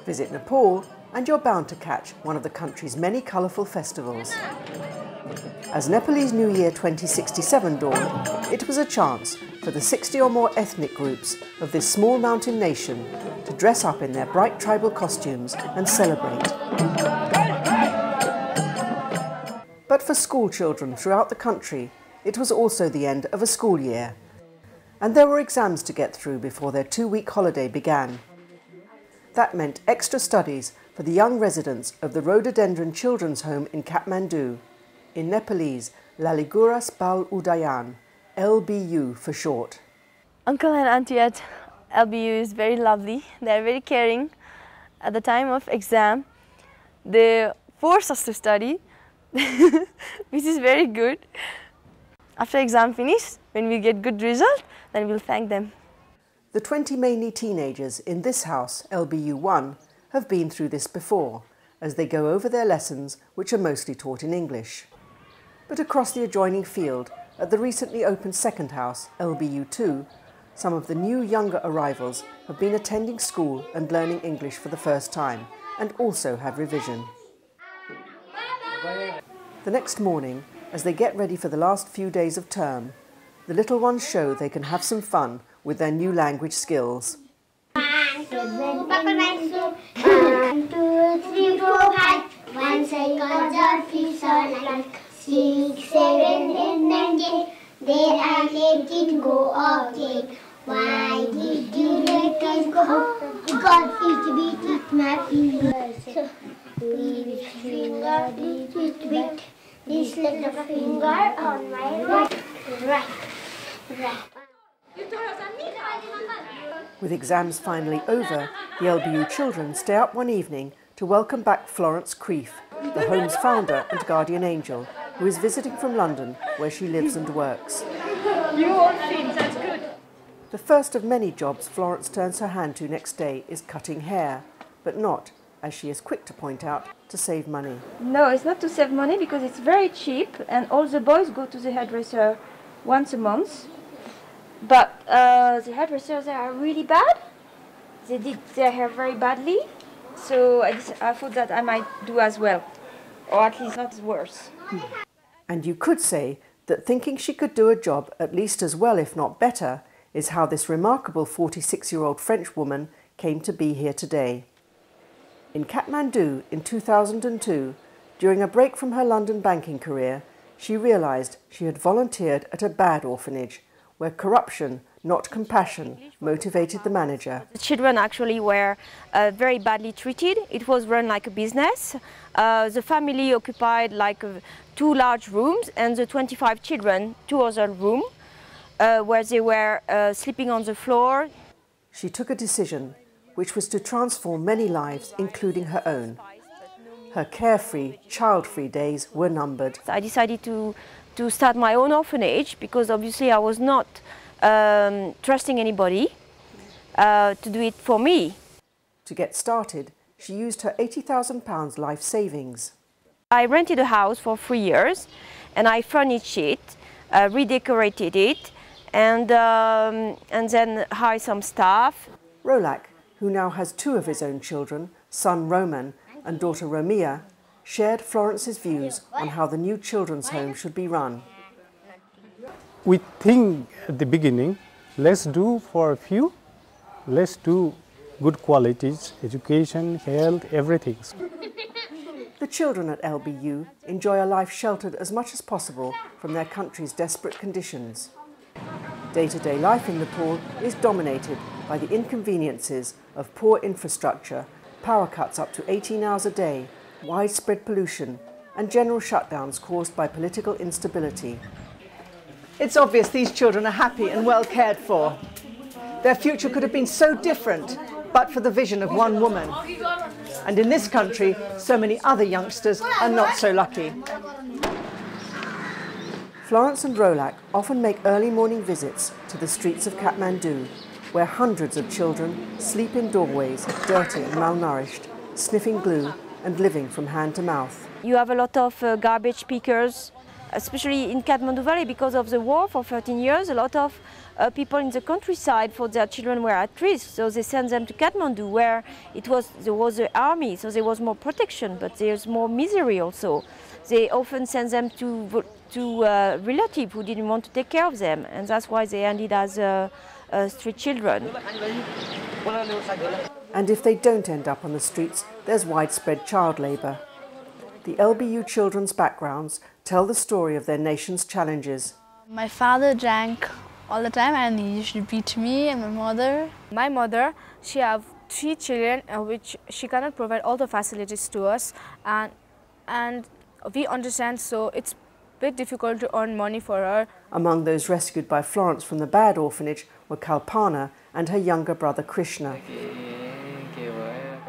Visit Nepal and you're bound to catch one of the country's many colourful festivals. As Nepalese New Year 2067 dawned, it was a chance for the 60 or more ethnic groups of this small mountain nation to dress up in their bright tribal costumes and celebrate. But for school children throughout the country, it was also the end of a school year, and there were exams to get through before their 2-week holiday began. That meant extra studies for the young residents of the Rhododendron Children's Home in Kathmandu, in Nepalese Laliguras Bal Udayan, LBU for short. Uncle and auntie at LBU is very lovely. They are very caring. At the time of exam, they force us to study, which is very good. After exam finish, when we get good result, then we'll thank them. The 20 mainly teenagers in this house, LBU 1, have been through this before, as they go over their lessons, which are mostly taught in English. But across the adjoining field, at the recently opened second house, LBU 2, some of the new younger arrivals have been attending school and learning English for the first time, and also have revision. The next morning, as they get ready for the last few days of term, the little ones show they can have some fun with their new language skills. 1, 2, 3, 4, 5. 1 second, 3 seconds, 6, 7, 8, 9, 10. There I let it go again. Why did you let it go? Because it beat my fingers. Which finger did it beat? This little finger on my right. With exams finally over, the LBU children stay up one evening to welcome back Florence Creef, the home's founder and guardian angel, who is visiting from London, where she lives and works. You all think that's good. The first of many jobs Florence turns her hand to next day is cutting hair, but not, as she is quick to point out, to save money. No, it's not to save money because it's very cheap and all the boys go to the hairdresser once a month. But the hairdressers are really bad. They did their hair very badly. So I thought that I might do as well, or at least not worse. And you could say that thinking she could do a job at least as well, if not better, is how this remarkable 46-year-old French woman came to be here today. In Kathmandu in 2002, during a break from her London banking career, she realised she had volunteered at a bad orphanage, where corruption, not compassion, motivated the manager. The children actually were very badly treated. It was run like a business. The family occupied like 2 large rooms, and the 25 children 2 other rooms where they were sleeping on the floor. She took a decision, which was to transform many lives, including her own. Her carefree, child-free days were numbered. I decided to start my own orphanage because obviously I was not trusting anybody to do it for me. To get started, she used her £80,000 life savings. I rented a house for 3 years and I furnished it, redecorated it, and then hired some staff. Rolak, who now has 2 of his own children, son Roman and daughter Romia, shared Florence's views on how the new children's home should be run. We think at the beginning, let's do for a few, let's do good qualities, education, health, everything. The children at LBU enjoy a life sheltered as much as possible from their country's desperate conditions. Day-to-day life in Nepal is dominated by the inconveniences of poor infrastructure, power cuts up to 18 hours a day, widespread pollution, and general shutdowns caused by political instability. It's obvious these children are happy and well cared for. Their future could have been so different, but for the vision of one woman. And in this country, so many other youngsters are not so lucky. Florence and Rolak often make early morning visits to the streets of Kathmandu, where hundreds of children sleep in doorways, dirty and malnourished, sniffing glue and living from hand to mouth. You have a lot of garbage pickers, especially in Kathmandu Valley because of the war for 13 years. A lot of people in the countryside for their children were at risk, so they sent them to Kathmandu, where there was the army, so there was more protection, but there's more misery also. They often sent them to relatives who didn't want to take care of them, and that's why they ended as street children. And if they don't end up on the streets, there's widespread child labour. The LBU children's backgrounds tell the story of their nation's challenges. My father drank all the time and he used to beat me and my mother. My mother, she have 3 children which she cannot provide all the facilities to us, and we understand, so it's a bit difficult to earn money for her. Among those rescued by Florence from the bad orphanage were Kalpana and her younger brother Krishna.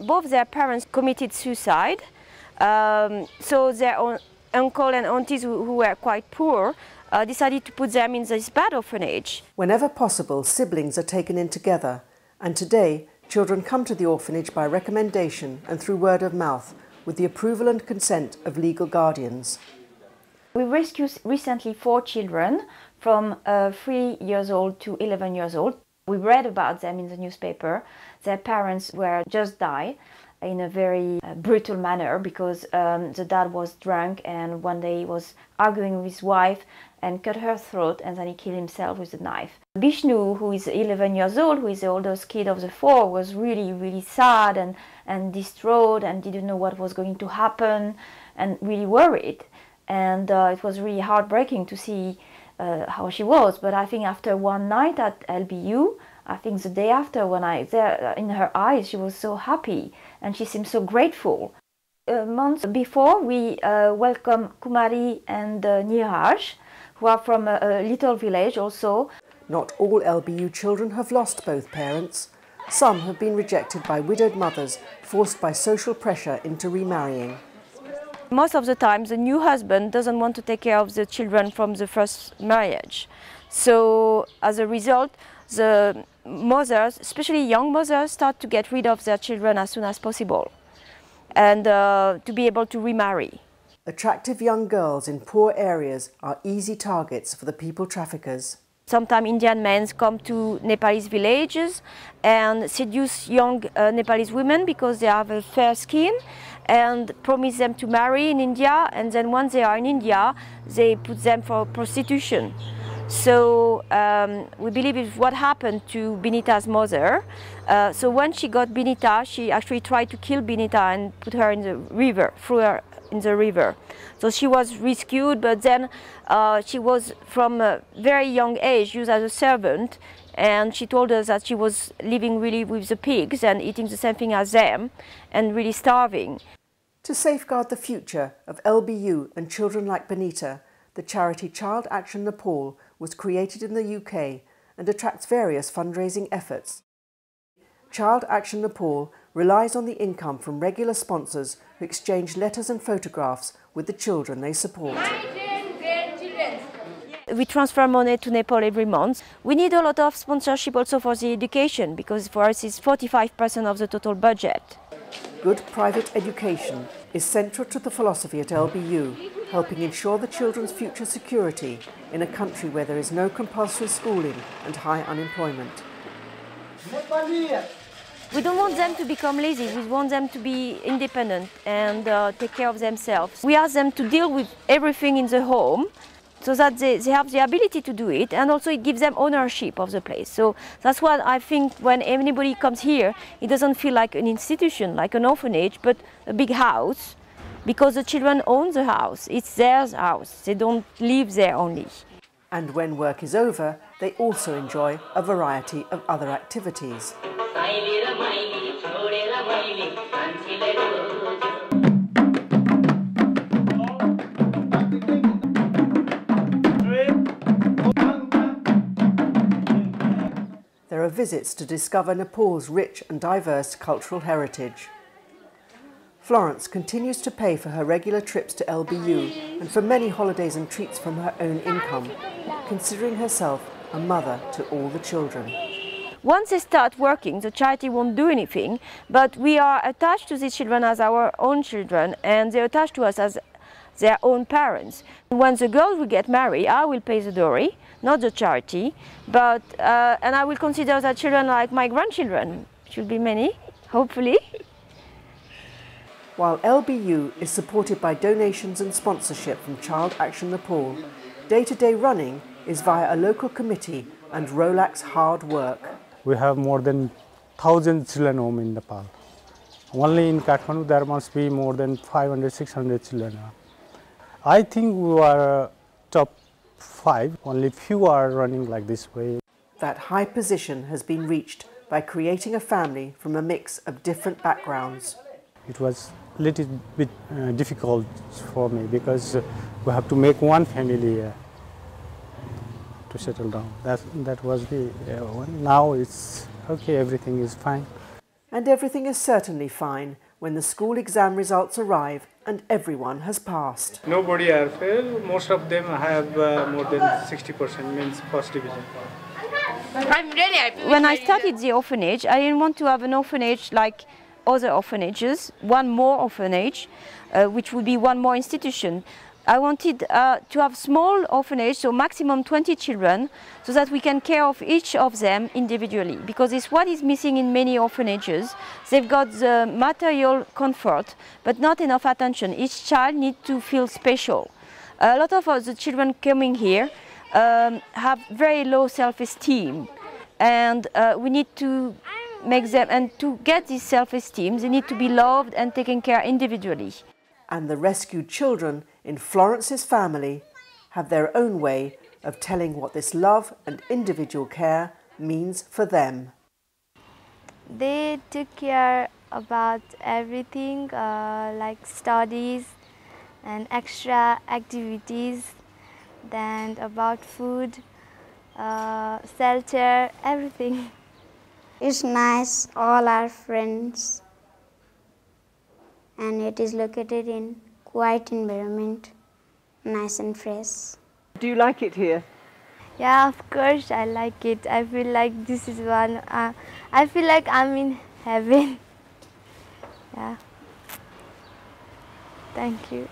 Both their parents committed suicide, so their own uncle and aunties who were quite poor decided to put them in this bad orphanage. Whenever possible, siblings are taken in together, and today children come to the orphanage by recommendation and through word of mouth, with the approval and consent of legal guardians. We rescued recently 4 children from 3 years old to 11 years old. We read about them in the newspaper. Their parents were just died in a very brutal manner because the dad was drunk and one day he was arguing with his wife and cut her throat, and then he killed himself with a knife. Vishnu, who is 11 years old, who is the oldest kid of the 4, was really sad and distraught and didn't know what was going to happen and really worried. And it was really heartbreaking to see how she was. But I think after one night at LBU, I think the day after, when in her eyes, she was so happy and she seemed so grateful. A month before, we welcomed Kumari and Niraj, who are from a little village also. Not all LBU children have lost both parents. Some have been rejected by widowed mothers, forced by social pressure into remarrying. Most of the time, the new husband doesn't want to take care of the children from the first marriage. So, as a result, the mothers, especially young mothers, start to get rid of their children as soon as possible and to be able to remarry. Attractive young girls in poor areas are easy targets for the people traffickers. Sometimes Indian men come to Nepalese villages and seduce young Nepalese women because they have a fair skin and promise them to marry in India, and then once they are in India, they put them for prostitution. So we believe it's what happened to Binita's mother. So when she got Binita, she actually tried to kill Binita and put her in the river, threw her in the river. So she was rescued, but then she was from a very young age used as a servant, and she told us that she was living really with the pigs and eating the same thing as them and really starving. To safeguard the future of LBU and children like Benita, the charity Child Action Nepal was created in the UK and attracts various fundraising efforts. Child Action Nepal relies on the income from regular sponsors who exchange letters and photographs with the children they support. We transfer money to Nepal every month. We need a lot of sponsorship also for the education, because for us it's 45% of the total budget. Good private education is central to the philosophy at LBU, helping ensure the children's future security in a country where there is no compulsory schooling and high unemployment. We don't want them to become lazy, we want them to be independent and take care of themselves. We ask them to deal with everything in the home so that they have the ability to do it, and also it gives them ownership of the place. So that's what I think when anybody comes here, it doesn't feel like an institution, like an orphanage, but a big house, because the children own the house. It's their house, they don't live there only. And when work is over, they also enjoy a variety of other activities. There are visits to discover Nepal's rich and diverse cultural heritage. Florence continues to pay for her regular trips to LBU and for many holidays and treats from her own income, considering herself a mother to all the children. Once they start working, the charity won't do anything, but we are attached to these children as our own children, and they're attached to us as their own parents. When the girls will get married, I will pay the dowry. not the charity. But and I will consider the children like my grandchildren. Should be many, hopefully. While LBU is supported by donations and sponsorship from Child Action Nepal, day-to-day running is via a local committee and Rolak's hard work. We have more than 1,000 children home in Nepal. Only in Kathmandu there must be more than 500, 600 children. I think we are top 5, only few are running like this way. That high position has been reached by creating a family from a mix of different backgrounds. It was a little bit difficult for me because we have to make one family to settle down. That was the one. Now it's okay, everything is fine. And everything is certainly fine when the school exam results arrive and everyone has passed. Nobody has failed. Most of them have more than 60% means first division. I'm really happy. When I started the orphanage, I didn't want to have an orphanage like other orphanages, one more orphanage, which would be one more institution. I wanted to have small orphanage, so maximum 20 children, so that we can care of each of them individually, because it's what is missing in many orphanages. They've got the material comfort, but not enough attention. Each child needs to feel special. A lot of the children coming here have very low self-esteem, and we need to make them, and to get this self-esteem, they need to be loved and taken care individually. And the rescued children in Florence's family have their own way of telling what this love and individual care means for them. They took care about everything, like studies and extra activities, then about food, shelter, everything. It's nice, all our friends, and it is located in quiet environment, nice and fresh. Do you like it here? Yeah, of course I like it. I feel like this is one, I feel like I'm in heaven. Yeah. Thank you.